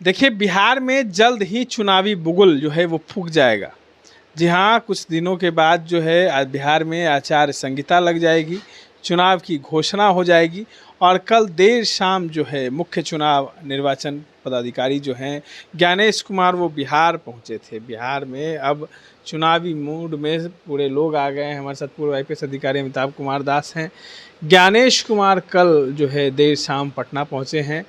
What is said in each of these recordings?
देखिए, बिहार में जल्द ही चुनावी बुगुल जो है वो फूंक जाएगा। जी हाँ, कुछ दिनों के बाद जो है बिहार में आचार संहिता लग जाएगी, चुनाव की घोषणा हो जाएगी और कल देर शाम जो है मुख्य चुनाव निर्वाचन पदाधिकारी जो हैं ज्ञानेश कुमार वो बिहार पहुंचे थे। बिहार में अब चुनावी मूड में पूरे लोग आ गए हैं। हमारे साथ पूर्व आईपीएस अधिकारी अमिताभ कुमार दास हैं। ज्ञानेश कुमार कल जो है देर शाम पटना पहुंचे हैं,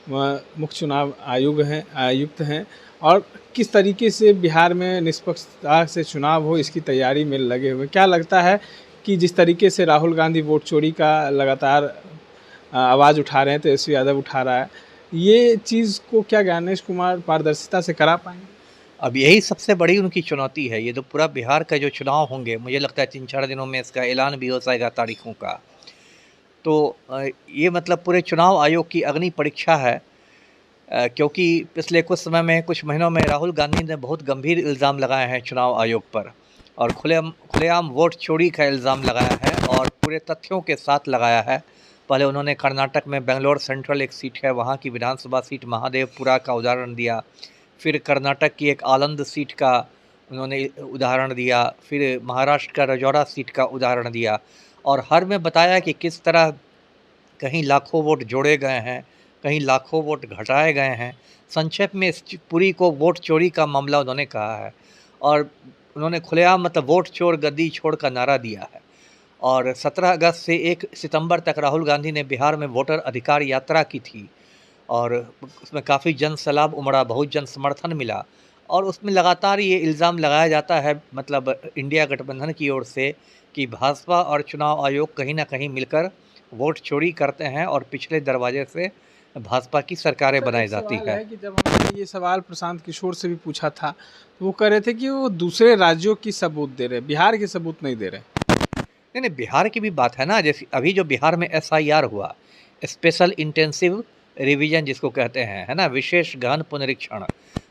मुख्य चुनाव आयुक्त हैं और किस तरीके से बिहार में निष्पक्षता से चुनाव हो इसकी तैयारी में लगे हुए। क्या लगता है कि जिस तरीके से राहुल गांधी वोट चोरी का लगातार आवाज़ उठा रहे हैं, तेजस्वी यादव उठा रहा है, ये चीज़ को क्या ज्ञानेश कुमार पारदर्शिता से करा पाएंगे? अब यही सबसे बड़ी उनकी चुनौती है। ये तो पूरा बिहार का जो चुनाव होंगे, मुझे लगता है 3-4 दिनों में इसका ऐलान भी हो जाएगा तारीखों का। तो ये मतलब पूरे चुनाव आयोग की अग्नि परीक्षा है, क्योंकि पिछले कुछ महीनों में राहुल गांधी ने बहुत गंभीर इल्ज़ाम लगाए हैं चुनाव आयोग पर और खुलेआम वोट चोरी का इल्ज़ाम लगाया है और पूरे तथ्यों के साथ लगाया है। पहले उन्होंने कर्नाटक में बेंगलोर सेंट्रल एक सीट है, वहाँ की विधानसभा सीट महादेवपुरा का उदाहरण दिया। फिर कर्नाटक की एक आलंद सीट का उन्होंने उदाहरण दिया। फिर महाराष्ट्र का रजौरा सीट का उदाहरण दिया और हर में बताया कि किस तरह कहीं लाखों वोट जोड़े गए हैं, कहीं लाखों वोट घटाए गए हैं। संक्षेप में इस पूरी को वोट चोरी का मामला उन्होंने कहा है और उन्होंने खुलेआम मतलब वोट चोर गद्दी छोड़ का नारा दिया है। और 17 अगस्त से 1 सितंबर तक राहुल गांधी ने बिहार में वोटर अधिकार यात्रा की थी और उसमें काफ़ी जन सैलाब उमड़ा, बहुत जन समर्थन मिला और उसमें लगातार ये इल्ज़ाम लगाया जाता है मतलब इंडिया गठबंधन की ओर से कि भाजपा और चुनाव आयोग कहीं ना कहीं मिलकर वोट चोरी करते हैं और पिछले दरवाजे से भाजपा की सरकारें बनाई जाती है। कि जब हमने ये सवाल प्रशांत किशोर से भी पूछा था तो वो कह रहे थे कि वो दूसरे राज्यों की सबूत दे रहे हैं, बिहार की सबूत नहीं दे रहे। नहीं, बिहार की भी बात है ना। जैसे अभी जो बिहार में SIR हुआ, स्पेशल इंटेंसिव रिवीजन जिसको कहते हैं, है ना, विशेष गहन पुनरीक्षण,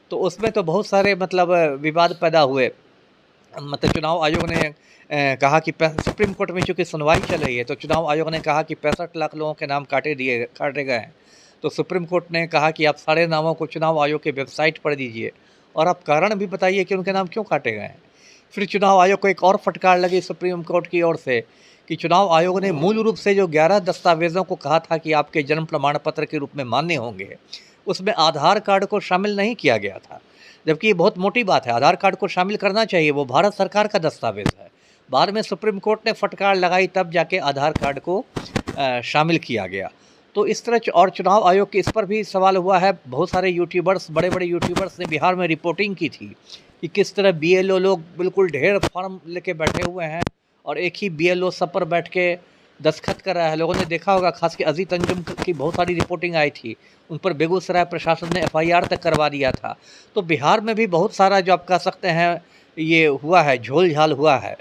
तो उसमें तो बहुत सारे मतलब विवाद पैदा हुए। मतलब चुनाव आयोग ने कहा कि सुप्रीम कोर्ट में चूँकि सुनवाई चल रही है तो चुनाव आयोग ने कहा कि 65 लाख लोगों के नाम काटे गए हैं। तो सुप्रीम कोर्ट ने कहा कि आप सारे नामों को चुनाव आयोग के वेबसाइट पर दीजिए और आप कारण भी बताइए कि उनके नाम क्यों काटे गए हैं। फिर चुनाव आयोग को एक और फटकार लगी सुप्रीम कोर्ट की ओर से कि चुनाव आयोग ने मूल रूप से जो 11 दस्तावेज़ों को कहा था कि आपके जन्म प्रमाण पत्र के रूप में मान्य होंगे, उसमें आधार कार्ड को शामिल नहीं किया गया था। जबकि ये बहुत मोटी बात है, आधार कार्ड को शामिल करना चाहिए, वो भारत सरकार का दस्तावेज़ है। बाद में सुप्रीम कोर्ट ने फटकार लगाई, तब जाके आधार कार्ड को शामिल किया गया। तो इस तरह और चुनाव आयोग के इस पर भी सवाल हुआ है। बहुत सारे यूट्यूबर्स, बड़े बड़े यूट्यूबर्स ने बिहार में रिपोर्टिंग की थी कि किस तरह BLO लोग बिल्कुल ढेर फॉर्म लेके बैठे हुए हैं और एक ही BLO सब पर बैठ के दस्तखत कर रहा है। लोगों ने देखा होगा, खास के अजीत अंजुम की बहुत सारी रिपोर्टिंग आई थी, उन पर बेगूसराय प्रशासन ने FIR तक करवा दिया था। तो बिहार में भी बहुत सारा जो आप कह सकते हैं ये हुआ है, झोल झाल हुआ है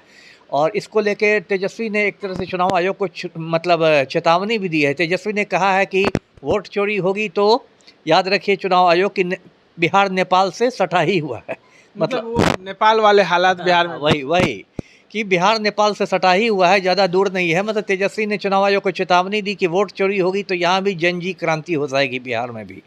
और इसको लेके तेजस्वी ने एक तरह से चुनाव आयोग को मतलब चेतावनी भी दी है। तेजस्वी ने कहा है कि वोट चोरी होगी तो याद रखिए चुनाव आयोग की बिहार नेपाल से सटा ही हुआ है। मतलब वो नेपाल वाले हालात बिहार में वही कि बिहार नेपाल से सटा ही हुआ है, ज़्यादा दूर नहीं है। मतलब तेजस्वी ने चुनाव आयोग को चेतावनी दी कि वोट चोरी होगी तो यहाँ भी जनजी क्रांति हो जाएगी बिहार में भी।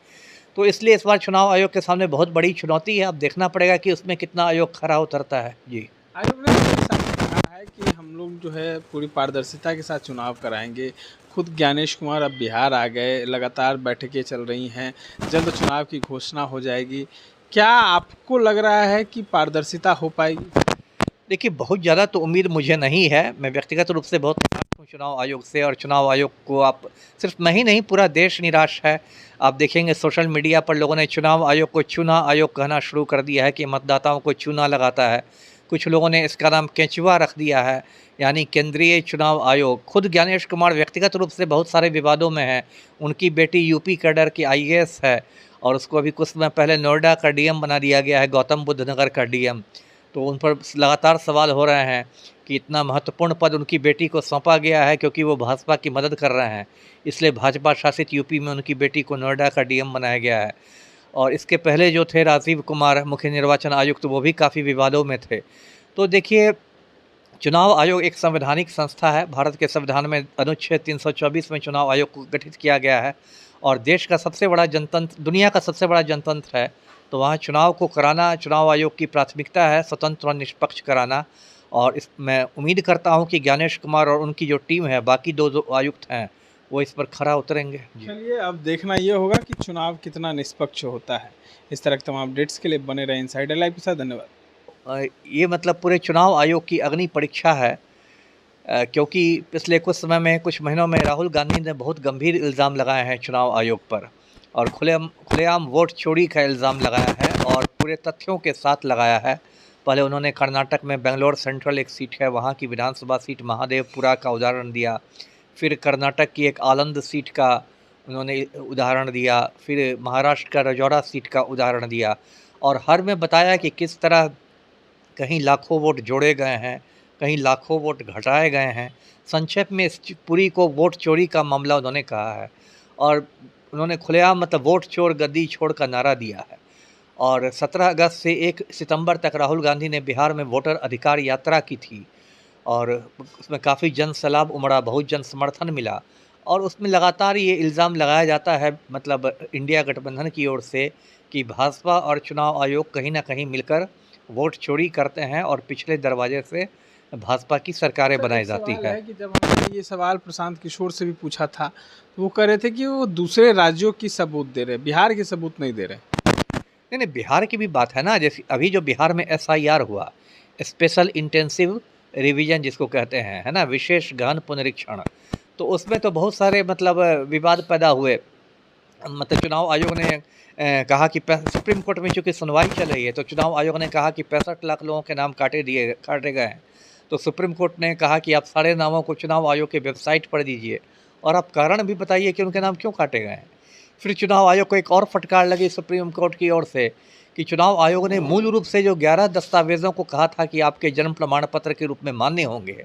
तो इसलिए इस बार चुनाव आयोग के सामने बहुत बड़ी चुनौती है। अब देखना पड़ेगा कि उसमें कितना आयोग खरा उतरता है। जी, आयोग ने कहा है कि हम लोग जो है पूरी पारदर्शिता के साथ चुनाव कराएंगे। खुद ज्ञानेश कुमार अब बिहार आ गए, लगातार बैठकें चल रही हैं, जल्द चुनाव की घोषणा हो जाएगी। क्या आपको लग रहा है कि पारदर्शिता हो पाएगी? देखिए, बहुत ज़्यादा तो उम्मीद मुझे नहीं है। मैं व्यक्तिगत रूप से बहुत निराश हूँ चुनाव आयोग से और चुनाव आयोग को आप सिर्फ मैं ही नहीं, पूरा देश निराश है। आप देखेंगे सोशल मीडिया पर लोगों ने चुनाव आयोग को चूना आयोग कहना शुरू कर दिया है कि मतदाताओं को चूना लगाता है। कुछ लोगों ने इसका नाम केंचुआ रख दिया है, यानी केंद्रीय चुनाव आयोग। खुद ज्ञानेश कुमार व्यक्तिगत रूप से बहुत सारे विवादों में हैं। उनकी बेटी UP कैडर की IAS है और उसको अभी कुछ समय पहले नोएडा का DM बना दिया गया है, गौतम बुद्ध नगर का DM। तो उन पर लगातार सवाल हो रहे हैं कि इतना महत्वपूर्ण पद उनकी बेटी को सौंपा गया है क्योंकि वो भाजपा की मदद कर रहे हैं, इसलिए भाजपा शासित UP में उनकी बेटी को नोएडा का DM बनाया गया है। और इसके पहले जो थे राजीव कुमार मुख्य निर्वाचन आयुक्त, वो भी काफ़ी विवादों में थे। तो देखिए, चुनाव आयोग एक संवैधानिक संस्था है। भारत के संविधान में अनुच्छेद 324 में चुनाव आयोग को गठित किया गया है और देश का सबसे बड़ा जनतंत्र, दुनिया का सबसे बड़ा जनतंत्र है, तो वहाँ चुनाव को कराना चुनाव आयोग की प्राथमिकता है, स्वतंत्र और निष्पक्ष कराना। और इस मैं उम्मीद करता हूँ कि ज्ञानेश कुमार और उनकी जो टीम है, बाकी दो जो आयुक्त हैं, वो इस पर खरा उतरेंगे। जी। चलिए, अब देखना ये होगा कि चुनाव कितना निष्पक्ष होता है। इस तरह के तमाम अपडेट्स के लिए बने रहे इनसाइडर लाइव के साथ। धन्यवाद। ये मतलब पूरे चुनाव आयोग की अग्नि परीक्षा है, क्योंकि पिछले कुछ समय में, कुछ महीनों में राहुल गांधी ने बहुत गंभीर इल्ज़ाम लगाए हैं चुनाव आयोग पर, और खुलेआम वोट चोरी का इल्ज़ाम लगाया है और पूरे तथ्यों के साथ लगाया है। पहले उन्होंने कर्नाटक में बेंगलोर सेंट्रल एक सीट है, वहाँ की विधानसभा सीट महादेवपुरा का उदाहरण दिया। फिर कर्नाटक की एक आलंद सीट का उन्होंने उदाहरण दिया। फिर महाराष्ट्र का रजौरा सीट का उदाहरण दिया, और हर में बताया कि किस तरह कहीं लाखों वोट जोड़े गए हैं, कहीं लाखों वोट घटाए गए हैं। संक्षेप में इस पूरी को वोट चोरी का मामला उन्होंने कहा है, और उन्होंने खुलेआम मतलब वोट चोर गद्दी छोड़ का नारा दिया है। और 17 अगस्त से 1 सितंबर तक राहुल गांधी ने बिहार में वोटर अधिकार यात्रा की थी, और उसमें काफ़ी जन सैलाब उमड़ा, बहुत जन समर्थन मिला। और उसमें लगातार ये इल्ज़ाम लगाया जाता है, मतलब इंडिया गठबंधन की ओर से, कि भाजपा और चुनाव आयोग कहीं ना कहीं मिलकर वोट चोरी करते हैं और पिछले दरवाजे से भाजपा की सरकारें बनाई जाती है। कि जब हमने ये सवाल प्रशांत किशोर से भी पूछा था, तो वो कह रहे थे कि वो दूसरे राज्यों की सबूत दे रहे, बिहार के सबूत नहीं दे रहे। नहीं नहीं, बिहार की भी बात है ना। जैसे अभी जो बिहार में SIR हुआ, स्पेशल इंटेंसिव रिवीजन जिसको कहते हैं, है ना, विशेष गहन पुनरीक्षण, तो उसमें तो बहुत सारे मतलब विवाद पैदा हुए। मतलब चुनाव आयोग ने कहा कि सुप्रीम कोर्ट में चूँकि सुनवाई चल रही है, तो चुनाव आयोग ने कहा कि 65 लाख लोगों के नाम काटे गए हैं। तो सुप्रीम कोर्ट ने कहा कि आप सारे नामों को चुनाव आयोग के वेबसाइट पर दीजिए, और आप कारण भी बताइए कि उनके नाम क्यों काटे गए हैं। फिर चुनाव आयोग को एक और फटकार लगी सुप्रीम कोर्ट की ओर से, कि चुनाव आयोग ने मूल रूप से जो 11 दस्तावेज़ों को कहा था कि आपके जन्म प्रमाण पत्र के रूप में मान्य होंगे,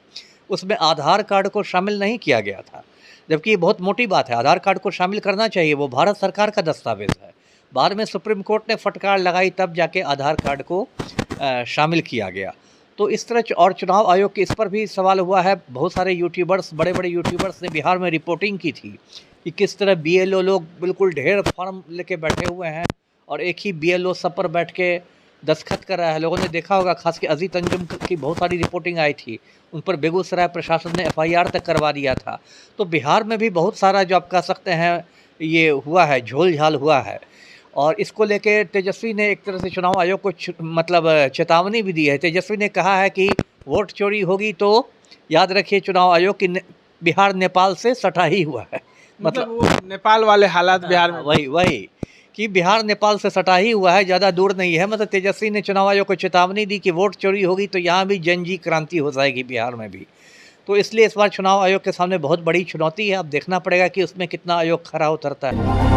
उसमें आधार कार्ड को शामिल नहीं किया गया था। जबकि ये बहुत मोटी बात है, आधार कार्ड को शामिल करना चाहिए, वो भारत सरकार का दस्तावेज़ है। बाद में सुप्रीम कोर्ट ने फटकार लगाई, तब जाके आधार कार्ड को शामिल किया गया। तो इस तरह और चुनाव आयोग के इस पर भी सवाल हुआ है। बहुत सारे यूट्यूबर्स, बड़े बड़े यूट्यूबर्स ने बिहार में रिपोर्टिंग की थी कि किस तरह BLO लोग बिल्कुल ढेर फॉर्म लेके बैठे हुए हैं, और एक ही BLO सब पर बैठ के दस्तखत कर रहा है। लोगों ने देखा होगा, खास के अजीत अंजुम की बहुत सारी रिपोर्टिंग आई थी, उन पर बेगूसराय प्रशासन ने FIR तक करवा दिया था। तो बिहार में भी बहुत सारा, जो आप कह सकते हैं, ये हुआ है, झोल झाल हुआ है। और इसको लेके तेजस्वी ने एक तरह से चुनाव आयोग को मतलब चेतावनी भी दी है। तेजस्वी ने कहा है कि वोट चोरी होगी तो याद रखिए, चुनाव आयोग की बिहार नेपाल से सटा ही हुआ है। मतलब वो नेपाल वाले हालात बिहार में, वही कि बिहार नेपाल से सटा ही हुआ है, ज़्यादा दूर नहीं है। मतलब तेजस्वी ने चुनाव आयोग को चेतावनी दी कि वोट चोरी होगी तो यहाँ भी जनजी क्रांति हो जाएगी, बिहार में भी। तो इसलिए इस बार चुनाव आयोग के सामने बहुत बड़ी चुनौती है। अब देखना पड़ेगा कि उसमें कितना आयोग खरा उतरता है।